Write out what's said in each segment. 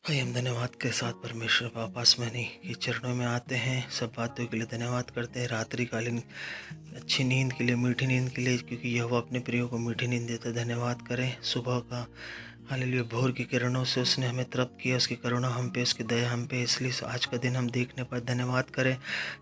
भाई हम धन्यवाद के साथ परमेश्वर वापस मनी के चरणों में आते हैं। सब बातों के लिए धन्यवाद करते हैं। रात्रिकालीन अच्छी नींद के लिए, मीठी नींद के लिए, क्योंकि यह वो अपने प्रियो को मीठी नींद देता है। धन्यवाद करें सुबह का, हालेलुया। भोर की किरणों से उसने हमें तृप्त किया, उसकी करुणा हम पे, उसकी दया हम पे, इसलिए आज का दिन हम देखने पर धन्यवाद करें।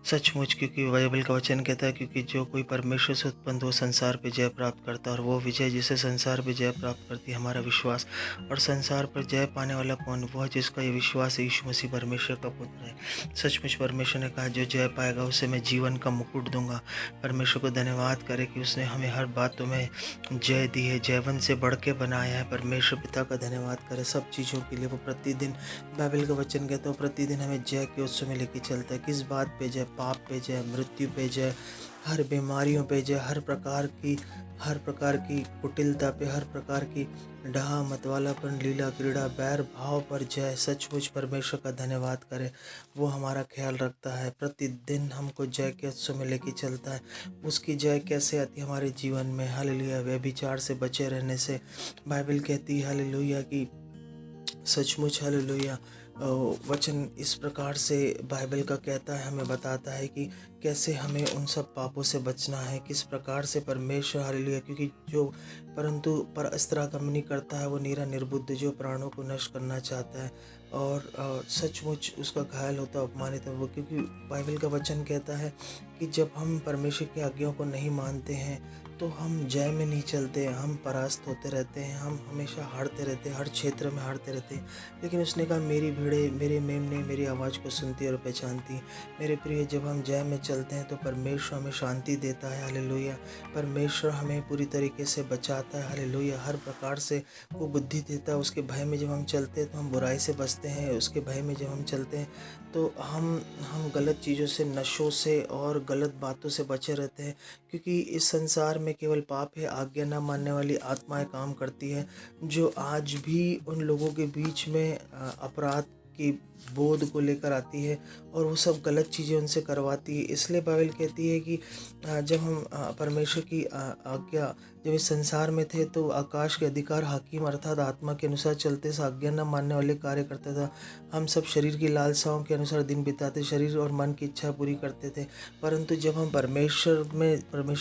सचमुच, क्योंकि बाइबल का वचन कहता है, क्योंकि जो कोई परमेश्वर से उत्पन्न हो संसार पे जय प्राप्त करता है, और वो विजय जिसे संसार पे जय प्राप्त करती है हमारा विश्वास। और संसार पर जय पाने वाला कौन? वह जिसका ये विश्वास है यीशु मसीह परमेश्वर का पुत्र है। सचमुच परमेश्वर ने कहा, जो जय पाएगा उसे मैं जीवन का मुकुट दूंगा। परमेश्वर को धन्यवाद करें कि उसने हमें हर बातों में जय दी है, जयवंत से बढ़ के बनाया है। परमेश्वर पिता का धन्यवाद करें सब चीज़ों के लिए। वो प्रतिदिन, बाइबल का वचन कहता है, प्रतिदिन हमें जय के उत्सव में लेके चलता है। किस बात पे जय? पाप पे जय, मृत्यु पे जय, हर बीमारियों पे जय, हर प्रकार की कुटिलता पे, हर प्रकार की डहा मतवालापन, लीला क्रीड़ा, बैर भाव पर जय। सचमुच परमेश्वर का धन्यवाद करें। वो हमारा ख्याल रखता है, प्रतिदिन हमको जय के उत्सव में लेके चलता है। उसकी जय कैसे आती है हमारे जीवन में? हालेलुया। व्यभिचार से बचे रहने से बाइबल कहती है, हालेलुया, कि सचमुच, हालेलुया, वचन इस प्रकार से बाइबल का कहता है, हमें बताता है कि कैसे हमें उन सब पापों से बचना है, किस प्रकार से परमेश्वर, हालेलुया, क्योंकि जो परंतु पर इस तरह काम नहीं करता है वो नीरा निर्बुद्ध, जो प्राणों को नष्ट करना चाहता है और सचमुच उसका घायल होता, अपमानित है वो। क्योंकि बाइबल का वचन कहता है कि जब हम परमेश्वर की आज्ञाओं को नहीं मानते हैं तो हम जय में नहीं चलते, हम परास्त होते रहते हैं, हम हमेशा हारते रहते हैं, हर क्षेत्र में हारते रहते हैं। लेकिन उसने कहा, मेरी भीड़ें, मेरे मेमने मेरी आवाज़ को सुनती और पहचानती। मेरे प्रिय, जब हम जय में चलते हैं तो परमेश्वर हमें शांति देता है, हालेलुया। परमेश्वर हमें पूरी तरीके से बचाता है, हालेलुया। हर प्रकार से वो बुद्धि देता है। उसके भय में जब हम चलते हैं तो हम बुराई से बचते हैं। उसके भय में जब हम चलते हैं तो हम गलत चीज़ों से, नशों से और गलत बातों से बचे रहते हैं। क्योंकि इस संसार में केवल पाप है, आज्ञा न मानने वाली आत्माएं काम करती हैं, जो आज भी उन लोगों के बीच में अपराध की बोध को लेकर आती है और वो सब गलत चीज़ें उनसे करवाती है। इसलिए बाइबल कहती है कि जब हम परमेश्वर की आज्ञा, जब इस संसार में थे तो आकाश के अधिकार हाकिम अर्थात आत्मा के अनुसार चलते, आज्ञा न मानने वाले कार्य करता था। हम सब शरीर की लालसाओं के अनुसार दिन बिताते, शरीर और मन की इच्छा पूरी करते थे। परंतु जब हम परमेश्वर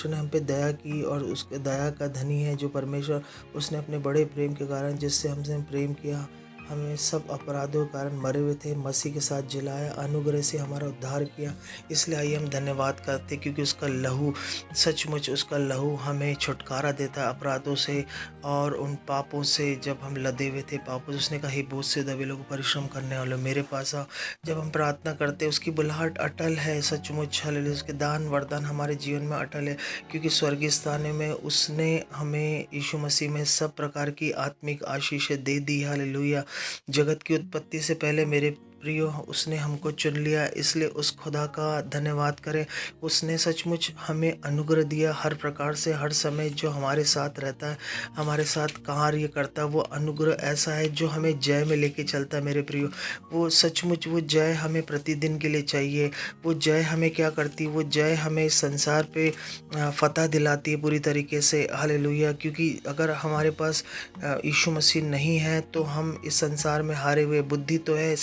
ने हम पे दया की, और उस दया का धनी है जो परमेश्वर, उसने अपने बड़े प्रेम के कारण, जिससे हमसे प्रेम किया, हमें सब अपराधों के कारण मरे हुए थे, मसीह के साथ जिलाया, अनुग्रह से हमारा उद्धार किया। इसलिए आइए हम धन्यवाद करते, क्योंकि उसका लहू, सचमुच उसका लहू हमें छुटकारा देता है अपराधों से और उन पापों से। जब हम लदे हुए थे पापों से, उसने कहा, हे बोझ से दबे लोग, परिश्रम करने वालों, मेरे पास आओ। जब हम प्रार्थना करते, उसकी बुलाहट अटल है, सचमुच, हालेलुया। उसके दान वरदान हमारे जीवन में अटल है, क्योंकि स्वर्गीय स्थान में उसने हमें यीशु मसीह में सब प्रकार की आत्मिक आशीषें दे दी, हालेलुया। जगत की उत्पत्ति से पहले मेरे प्रियो उसने हमको चुन लिया, इसलिए उस खुदा का धन्यवाद करें। उसने सचमुच हमें अनुग्रह दिया हर प्रकार से, हर समय जो हमारे साथ रहता है, हमारे साथ कार्य करता है। वो अनुग्रह ऐसा है जो हमें जय में लेके चलता है मेरे प्रियो। वो सचमुच, वो जय हमें प्रतिदिन के लिए चाहिए। वो जय हमें क्या करती है? वो जय हमें संसार पे फतह दिलाती है पूरी तरीके से, हालेलुया। क्योंकि अगर हमारे पास यीशु मसीह नहीं है तो हम इस संसार में हारे हुए। बुद्धि तो है,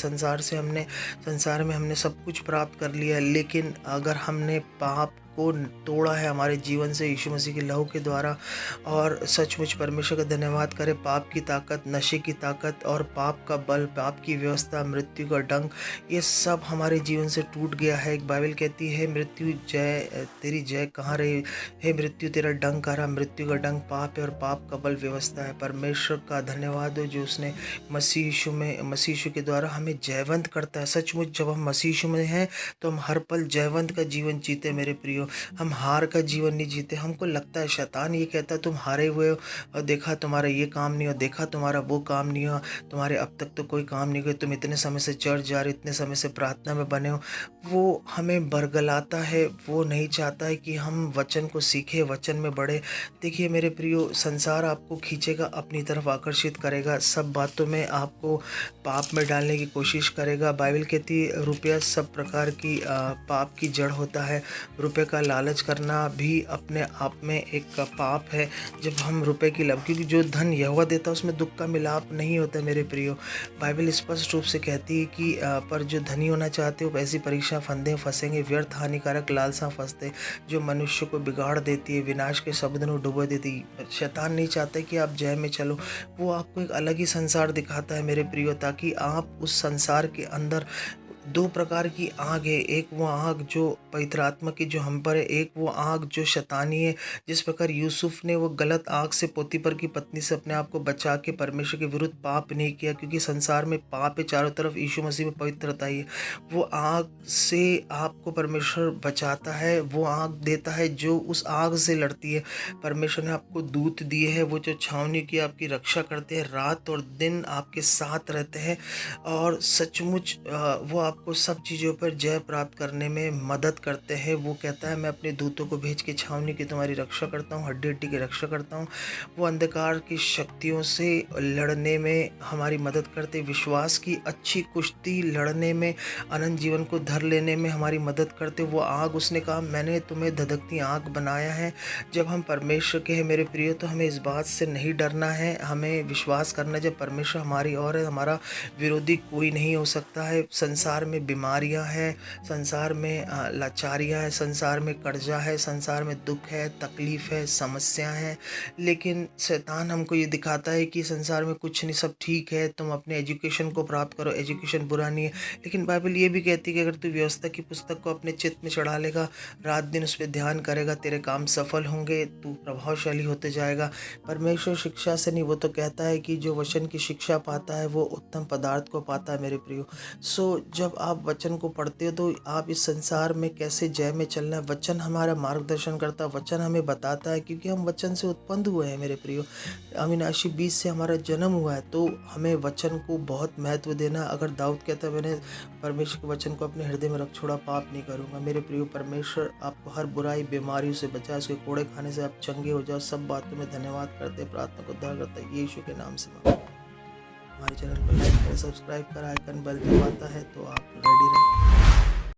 संसार में हमने सब कुछ प्राप्त कर लिया, लेकिन अगर हमने पाप को तोड़ा है हमारे जीवन से यीशु मसीह के लहू के द्वारा, और सचमुच परमेश्वर का धन्यवाद करें। पाप की ताकत, नशे की ताकत और पाप का बल, पाप की व्यवस्था, मृत्यु का डंक, ये सब हमारे जीवन से टूट गया है। एक बाइबल कहती है, मृत्यु जय, तेरी जय कहाँ रही? हे मृत्यु, तेरा डंक कहाँ रहा? मृत्यु का डंक पाप है और पाप का बल व्यवस्था है। परमेश्वर का धन्यवाद हो जो उसने मसीह यीशु के द्वारा हमें जयवंत करता है। सचमुच जब हम मसीह यीशु में हैं तो हम हर पल जयवंत का जीवन जीते मेरे प्रियो। हम हार का जीवन नहीं जीते। हमको लगता है, शैतान ये कहता है, तुम हारे हुए हो, और देखा तुम्हारा ये काम नहीं हुआ, देखा तुम्हारा वो काम नहीं हुआ, तुम्हारे अब तक तो कोई काम नहीं हुआ, तुम इतने समय से चर्च जा रहे हो, इतने समय से प्रार्थना में बने हो। वो हमें बरगलाता है। वो नहीं चाहता है कि हम वचन को सीखें, वचन में बढ़े। देखिए मेरे प्रियो, संसार आपको खींचेगा, अपनी तरफ आकर्षित करेगा, सब बातों में आपको पाप में डालने की कोशिश करेगा। बाइबल कहती है, रुपया सब प्रकार की पाप की जड़ होता है। रुपये का लालच करना भी अपने आप में एक पाप है। जब हम रुपए की क्योंकि जो धन यहोवा देता है उसमें दुख का मिलाप नहीं होता मेरे प्रियो। बाइबल स्पष्ट रूप से कहती है कि पर जो धनी होना चाहते हो ऐसी परीक्षा फंदे फंसेंगे, व्यर्थ हानिकारक लालसा फंसते जो मनुष्य को बिगाड़ देती है, विनाश के शब्द में डुबो देती है। शैतान नहीं चाहता कि आप जय में चलो, वो आपको एक अलग ही संसार दिखाता है मेरे प्रियो, ताकि आप उस संसार के अंदर दो प्रकार की आग है। एक वो आग जो पवित्र आत्मा की जो हम पर है, एक वो आग जो शैतानी है। जिस प्रकार यूसुफ ने वो गलत आग से पोतीपर की पत्नी से अपने आप को बचा के परमेश्वर के विरुद्ध पाप नहीं किया, क्योंकि संसार में पाप है चारों तरफ, यीशु मसीह में पवित्रता ही है। वो आग से आपको परमेश्वर बचाता है, वो आग देता है जो उस आग से लड़ती है। परमेश्वर ने आपको दूत दिए हैं, वो जो छावनी की आपकी रक्षा करते हैं, रात और दिन आपके साथ रहते हैं और सचमुच वो आपको सब चीज़ों पर जय प्राप्त करने में मदद करते हैं। वो कहता है मैं अपने दूतों को भेज के छावनी की तुम्हारी रक्षा करता हूँ, हड्डी हड्डी की रक्षा करता हूँ। वो अंधकार की शक्तियों से लड़ने में हमारी मदद करते, विश्वास की अच्छी कुश्ती लड़ने में, अनंत जीवन को धर लेने में हमारी मदद करते। वो आग, उसने कहा मैंने तुम्हें धधकती आग बनाया है। जब हम परमेश्वर के हैं मेरे प्रिय तो हमें इस बात से नहीं डरना है, हमें विश्वास करना जब परमेश्वर हमारी ओर है, हमारा विरोधी कोई नहीं हो सकता है। संसार में बीमारियां हैं, संसार में लाचारियां हैं, संसार में कर्जा है, संसार में दुख है, तकलीफ़ है, समस्या है, लेकिन शैतान हमको ये दिखाता है कि संसार में कुछ नहीं, सब ठीक है, तुम अपने एजुकेशन को प्राप्त करो, एजुकेशन बुरा नहीं है। लेकिन बाइबल ये भी कहती है कि अगर तू व्यवस्था की पुस्तक को अपने चित्त में चढ़ा लेगा, रात दिन उस पर ध्यान करेगा, तेरे काम सफल होंगे, तू प्रभावशाली होते जाएगा। परमेश्वर शिक्षा से नहीं, वो तो कहता है कि जो वचन की शिक्षा पाता है वो उत्तम पदार्थ को पाता है मेरे प्रियो। सो जब आप वचन को पढ़ते हो तो आप इस संसार में कैसे जय में चलना है, वचन हमारा मार्गदर्शन करता है, वचन हमें बताता है, क्योंकि हम वचन से उत्पन्न हुए हैं मेरे प्रियो। अविनाशी बीज से हमारा जन्म हुआ है, तो हमें वचन को बहुत महत्व देना। अगर दाऊद कहता है मैंने परमेश्वर के वचन को अपने हृदय में रख छोड़ा, पाप नहीं करूँगा। मेरे प्रियो, परमेश्वर आपको हर बुराई बीमारियों से बचाए, उसके कोड़े खाने से आप चंगे हो जाओ। सब बातों में धन्यवाद करते, प्रार्थना को उद्धार करता है यीशु के नाम से। हमारे चैनल को लाइक करें, सब्सक्राइब करें, आइकन बेल दबाता है तो आप रेडी रहें।